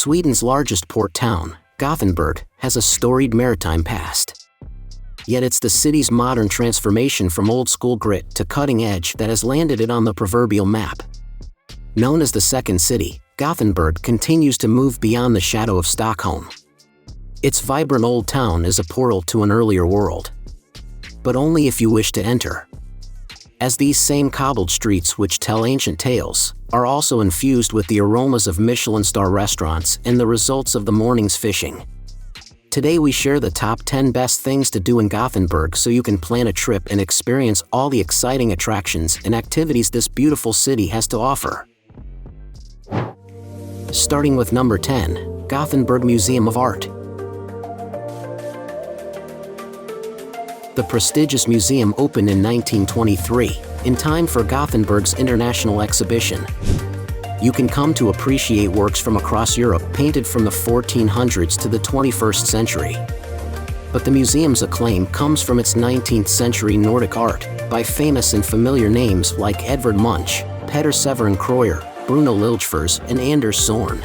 Sweden's largest port town, Gothenburg has a storied maritime past. Yet it's the city's modern transformation from old-school grit to cutting edge that has landed it on the proverbial map. Known as the Second City, Gothenburg continues to move beyond the shadow of Stockholm. Its vibrant old town is a portal to an earlier world. But only if you wish to enter. As these same cobbled streets which tell ancient tales are also infused with the aromas of Michelin star restaurants and the results of the morning's fishing. Today we share the top 10 best things to do in Gothenburg so you can plan a trip and experience all the exciting attractions and activities this beautiful city has to offer. Starting with number 10, Gothenburg Museum of Art. The prestigious museum opened in 1923, in time for Gothenburg's International Exhibition. You can come to appreciate works from across Europe painted from the 1400s to the 21st century. But the museum's acclaim comes from its 19th century Nordic art, by famous and familiar names like Edvard Munch, Peter Severin Kreuer, Bruno Liljefors, and Anders Zorn.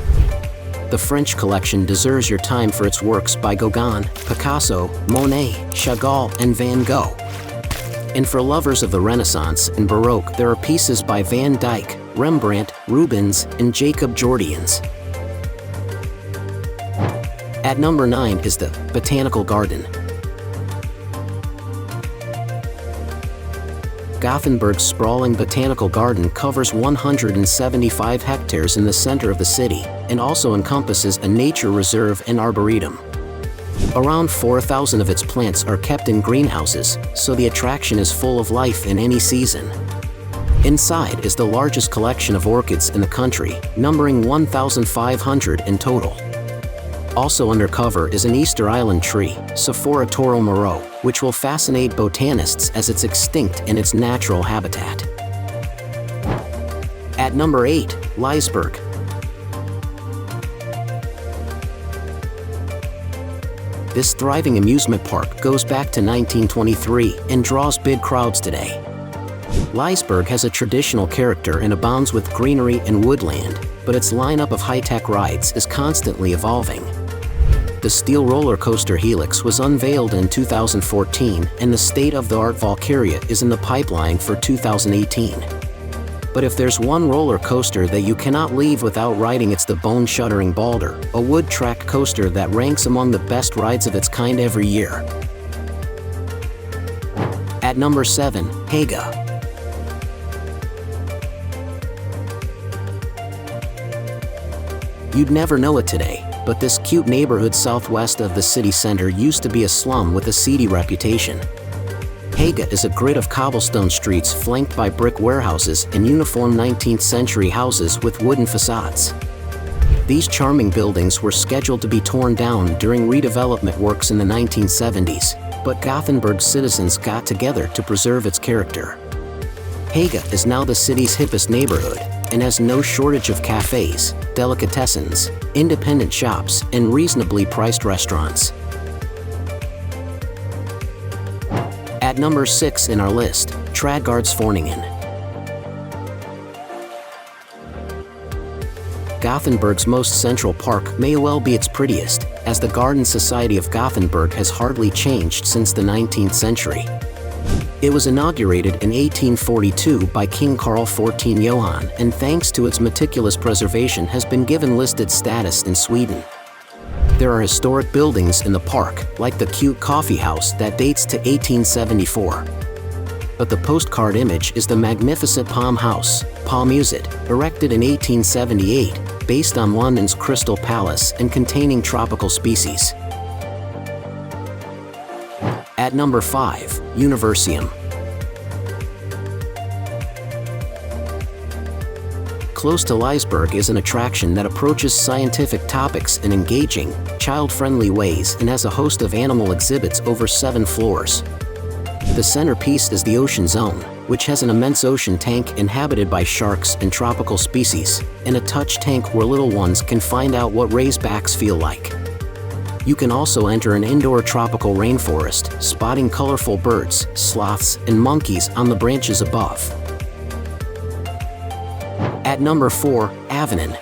The French collection deserves your time for its works by Gauguin, Picasso, Monet, Chagall, and Van Gogh. And for lovers of the Renaissance and Baroque, there are pieces by Van Dyck, Rembrandt, Rubens, and Jacob Jordaens. At number 9 is the Botanical Garden. Gothenburg's sprawling Botanical Garden covers 175 hectares in the center of the city and also encompasses a nature reserve and arboretum. Around 4,000 of its plants are kept in greenhouses, so the attraction is full of life in any season. Inside is the largest collection of orchids in the country, numbering 1,500 in total. Also undercover is an Easter Island tree, Sophora toro moreau, which will fascinate botanists as it's extinct in its natural habitat. At number 8, Liseberg. This thriving amusement park goes back to 1923 and draws big crowds today. Liseberg has a traditional character and abounds with greenery and woodland, but its lineup of high-tech rides is constantly evolving. The steel roller coaster Helix was unveiled in 2014, and the state-of-the-art Valkyria is in the pipeline for 2018. But if there's one roller coaster that you cannot leave without riding, it's the bone-shuddering Balder, a wood-tracked coaster that ranks among the best rides of its kind every year. At number 7, Haga. You'd never know it today, but this cute neighborhood southwest of the city center used to be a slum with a seedy reputation. Haga is a grid of cobblestone streets flanked by brick warehouses and uniform 19th century houses with wooden facades. These charming buildings were scheduled to be torn down during redevelopment works in the 1970s, but Gothenburg citizens got together to preserve its character. Haga is now the city's hippest neighborhood and has no shortage of cafes, delicatessens, independent shops, and reasonably priced restaurants. At number 6 in our list, Trädgårdsföreningen. Gothenburg's most central park may well be its prettiest, as the Garden Society of Gothenburg has hardly changed since the 19th century. It was inaugurated in 1842 by King Carl XIV Johan, and thanks to its meticulous preservation has been given listed status in Sweden. There are historic buildings in the park, like the cute coffee house that dates to 1874. But the postcard image is the magnificent Palm House, Palmhuset, erected in 1878, based on London's Crystal Palace and containing tropical species. At number 5, Universeum. Close to Liseberg is an attraction that approaches scientific topics in engaging, child-friendly ways and has a host of animal exhibits over 7 floors. The centerpiece is the Ocean Zone, which has an immense ocean tank inhabited by sharks and tropical species, and a touch tank where little ones can find out what raisebacks feel like. You can also enter an indoor tropical rainforest, spotting colorful birds, sloths, and monkeys on the branches above. At number 4, Avenyn.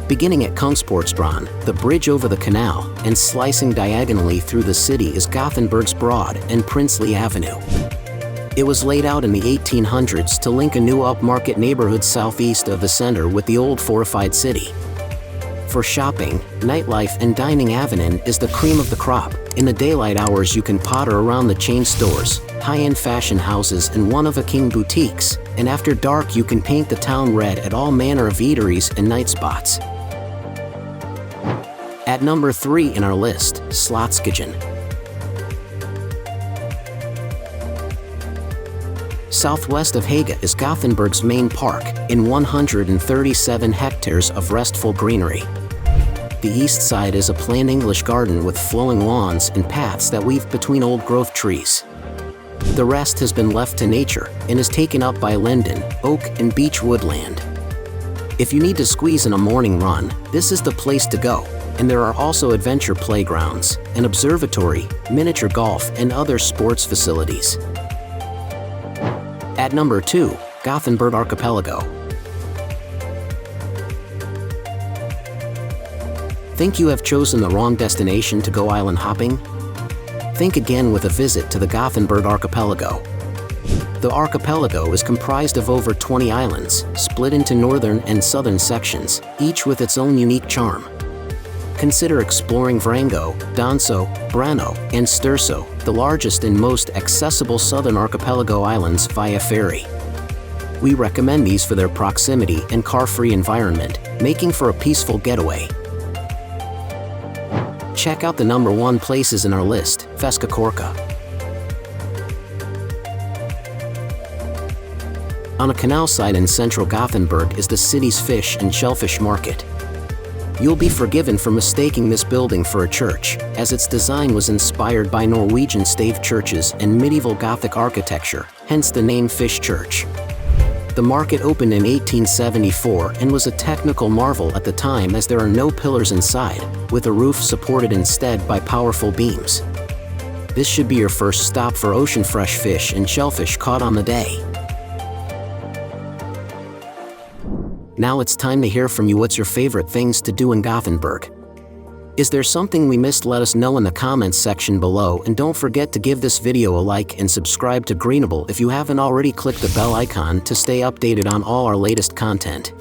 Beginning at Kungsportstrand, the bridge over the canal, and slicing diagonally through the city is Gothenburg's Broad and Princely Avenue. It was laid out in the 1800s to link a new upmarket neighborhood southeast of the center with the old fortified city. For shopping, nightlife and dining, Avenyn is the cream of the crop. In the daylight hours you can potter around the chain stores, high-end fashion houses and one-of-a-kind boutiques, and after dark you can paint the town red at all manner of eateries and night spots. At number 3 in our list, Slottsskogen. Southwest of Haga is Gothenburg's main park, in 137 hectares of restful greenery. The east side is a plain English garden with flowing lawns and paths that weave between old-growth trees. The rest has been left to nature and is taken up by linden, oak, and beech woodland. If you need to squeeze in a morning run, this is the place to go, and there are also adventure playgrounds, an observatory, miniature golf, and other sports facilities. At number 2, Gothenburg Archipelago. Think you have chosen the wrong destination to go island hopping? Think again with a visit to the Gothenburg Archipelago. The archipelago is comprised of over 20 islands, split into northern and southern sections, each with its own unique charm. Consider exploring Vrango, Danso, Brano, and Sturso, the largest and most accessible southern archipelago islands via ferry. We recommend these for their proximity and car-free environment, making for a peaceful getaway. Check out the number 1 places in our list, Feskekôrka. On a canal side in central Gothenburg is the city's fish and shellfish market. You'll be forgiven for mistaking this building for a church, as its design was inspired by Norwegian stave churches and medieval Gothic architecture, hence the name Fish Church. The market opened in 1874 and was a technical marvel at the time as there are no pillars inside, with a roof supported instead by powerful beams. This should be your first stop for ocean fresh fish and shellfish caught on the day. Now it's time to hear from you. What's your favorite things to do in Gothenburg? Is there something we missed? Let us know in the comments section below, and don't forget to give this video a like and subscribe to Greenable if you haven't already. Click the bell icon to stay updated on all our latest content.